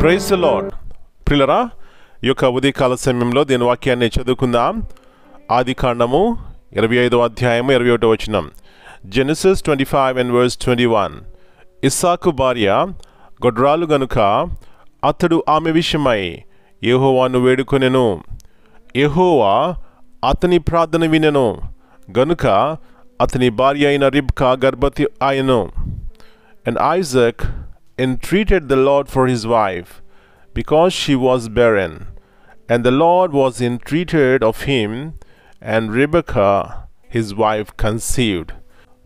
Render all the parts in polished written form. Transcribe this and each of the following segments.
Praise the lord. ప్రియులారా, ఈ యొక్క ఉదయకాల సమయంలో దీని వాక్యాన్ని చదువుకుందాం. ఆదికాండము 25వ అధ్యాయము 21వ వచనం. Genesis 25 and verse 21. ఇస్సాకు భార్య గొడ్రాలు గనుక అతడు ఆమె విషయమై యెహోవాను వేడుకొనెను. యెహోవా అతని ప్రార్థన వినెను గనుక అతని భార్య అయిన రిబ్కా గర్భవతి ఆయను. And Isaac entreated the Lord for his wife, because she was barren. And the Lord was entreated of him, and Rebekah his wife conceived.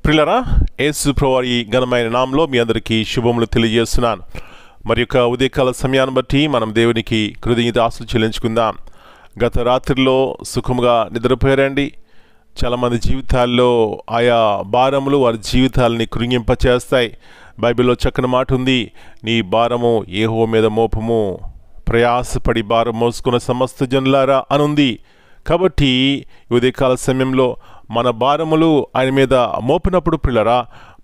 ప్రియులారా, యేసు ప్రభువారి ఘనమైన నామములో మీ అందరికీ శుభములు తెలియజేస్తున్నాను. మరి యొక్క ఉదయకాల సమయాన్ని బట్టి మనం దేవునికి కృతజ్ఞతాస్తుతులు చెల్లించుకుందాం. గత రాత్రిలో సుఖముగా నిద్రపోయారండి. చాలామంది జీవితాల్లో ఆయా భారములు వారి జీవితాలని కృంగింపచేస్తాయి. బైబిల్లో చక్కని మాట ఉంది, నీ భారము యెహోవా మీద మోపము, ప్రయాసపడి భారం మోసుకున్న సమస్త జనులారా అనుంది. కాబట్టి ఉదయకాల సమయంలో మన భారములు ఆయన మీద మోపినప్పుడు పిల్లరా,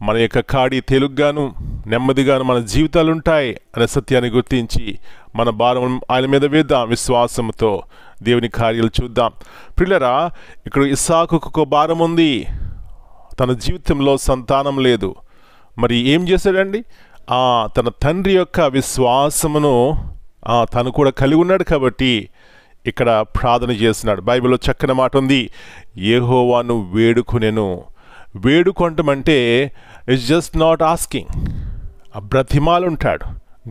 మన యొక్క కాడి తేలుగ్గాను నెమ్మదిగాను మన జీవితాలు ఉంటాయి అనే సత్యాన్ని గుర్తించి మన భారం ఆయన మీద వేద్దాం. విశ్వాసంతో దేవుని కార్యాలు చూద్దాం. పిల్లరా, ఇక్కడ ఇస్సాకుకు ఒక భారం ఉంది. తన జీవితంలో సంతానం లేదు. మరి ఏం చేశాడండి? తన తండ్రి యొక్క విశ్వాసమును తను కూడా కలిగి ఉన్నాడు కాబట్టి ఇక్కడ ప్రార్థన చేస్తున్నాడు. బైబిల్లో చక్కని మాట ఉంది, యెహోవాను వేడుకొనెను. వేడుకొంటమంటే ఇట్స్ జస్ట్ నాట్ ఆస్కింగ్. బ్రతిమాలు ఉంటాడు,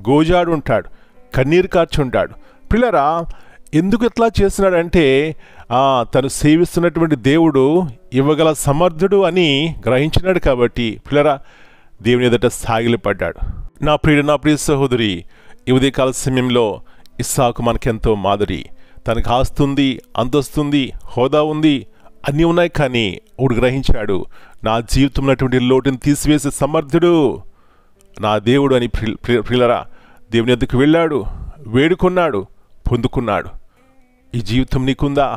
గోజాడు ఉంటాడు, కన్నీరు కార్చి ఉంటాడు. పిల్లరా, ఎందుకు ఇట్లా చేస్తున్నాడంటే తను సేవిస్తున్నటువంటి దేవుడు ఇవ్వగల సమర్థుడు అని గ్రహించినాడు కాబట్టి పిల్లరా దేవుని ఎదుట సాగిలపడ్డాడు. నా ప్రియ సహోదరి, ఈ ఉదయకాల సమయంలో ఇస్సాకు మనకెంతో మాదిరి. తనకు ఆస్తుంది, అంతస్తుంది, హోదా ఉంది, అన్నీ ఉన్నాయి. కానీ ఒకడు గ్రహించాడు, నా జీవితంలో అటువంటి లోటుని తీసివేసే సమర్థుడు నా దేవుడు అని. ప్రియులరా, దేవుని ఎద్దుకు వెళ్ళాడు, వేడుకున్నాడు, పొందుకున్నాడు. ఈ జీవితం నీకుందా?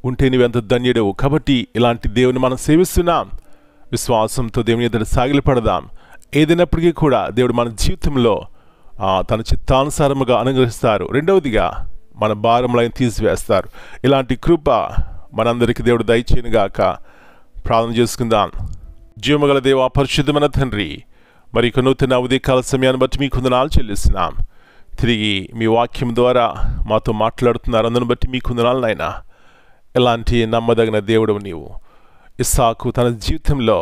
ఉంటే నువ్వెంత ధన్యుడవు. కాబట్టి ఇలాంటి దేవుని మనం సేవిస్తున్నాం. విశ్వాసంతో దేవుని ఎదుట సాగిలపడదాం. ఏదైనప్పటికీ కూడా దేవుడు మన జీవితంలో తన చిత్తానుసారముగా అనుగ్రహిస్తారు. రెండవదిగా మన భారములు ఆయన తీసివేస్తారు. ఇలాంటి కృప మనందరికీ దేవుడు దయచేయనుగాక. ప్రార్థన చేసుకుందాం. జీవముగల దేవా, పరిశుద్ధమైన తండ్రి, మరి ఇక నూతన ఉదయకాల సమయాన్ని బట్టి మీకు వందనాలు చెల్లిస్తున్నాం. తిరిగి మీ వాక్యం ద్వారా మాతో మాట్లాడుతున్నారు. అందుని బట్టి మీకు వందనాలు నాయనా. ఎలాంటి నమ్మదగిన దేవుడు నీవు. ఇస్సాకు తన జీవితంలో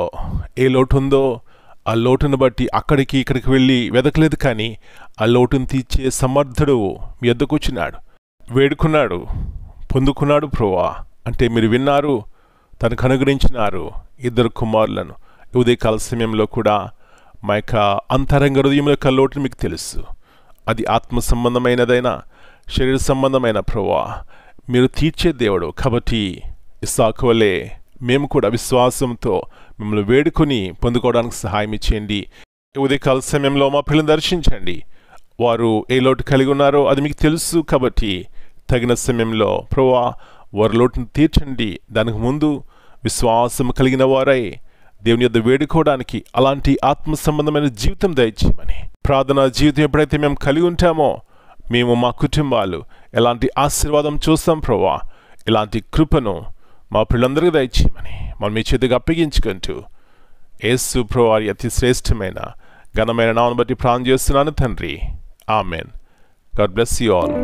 ఏ లోటు ఉందో ఆ లోటును బట్టి అక్కడికి ఇక్కడికి వెళ్ళి వెదకలేదు, కానీ ఆ లోటును తీర్చే సమర్థుడు మీ వద్దకు వచ్చినాడు, వేడుకున్నాడు, పొందుకున్నాడు. ప్రభువా అంటే మీరు విన్నారు, తనకు అనుగ్రహించినారు 2 కుమారులను. ఉదయకాల సమయంలో కూడా మా యొక్క అంతరంగ హృదయం యొక్క లోటును మీకు తెలుసు. అది ఆత్మ సంబంధమైనదైనా శరీర సంబంధమైన ప్రభువా మీరు తీర్చే దేవుడు. కాబట్టి ఇస్సాకు వలె మేము కూడా విశ్వాసంతో మిమ్మల్ని వేడుకొని పొందుకోవడానికి సహాయం ఇచ్చేయండి. ఉదయకాల సమయంలో మా పిల్లలను దర్శించండి. వారు ఏ లోటు కలిగి ఉన్నారో అది మీకు తెలుసు. కాబట్టి తగిన సమయంలో ప్రభువా వారి లోటును తీర్చండి. దానికి ముందు విశ్వాసం కలిగిన వారై దేవుని యొద్ద వేడుకోవడానికి అలాంటి ఆత్మ సంబంధమైన జీవితం దయచేయమని. ప్రార్థనా జీవితం ఎప్పుడైతే మేము కలిగి ఉంటామో మేము మా కుటుంబాలు ఎలాంటి ఆశీర్వాదం చూస్తాం. ప్రభువా ఇలాంటి కృపను మా పిల్లలందరికీ దయచేయమని మనం మీ చేతికి అప్పగించుకుంటూ యేసు ప్రభువారి అతి శ్రేష్టమైన ఘనమైన నామమును బట్టి ప్రార్థన చేస్తున్నాను తండ్రి. Amen. God bless you all.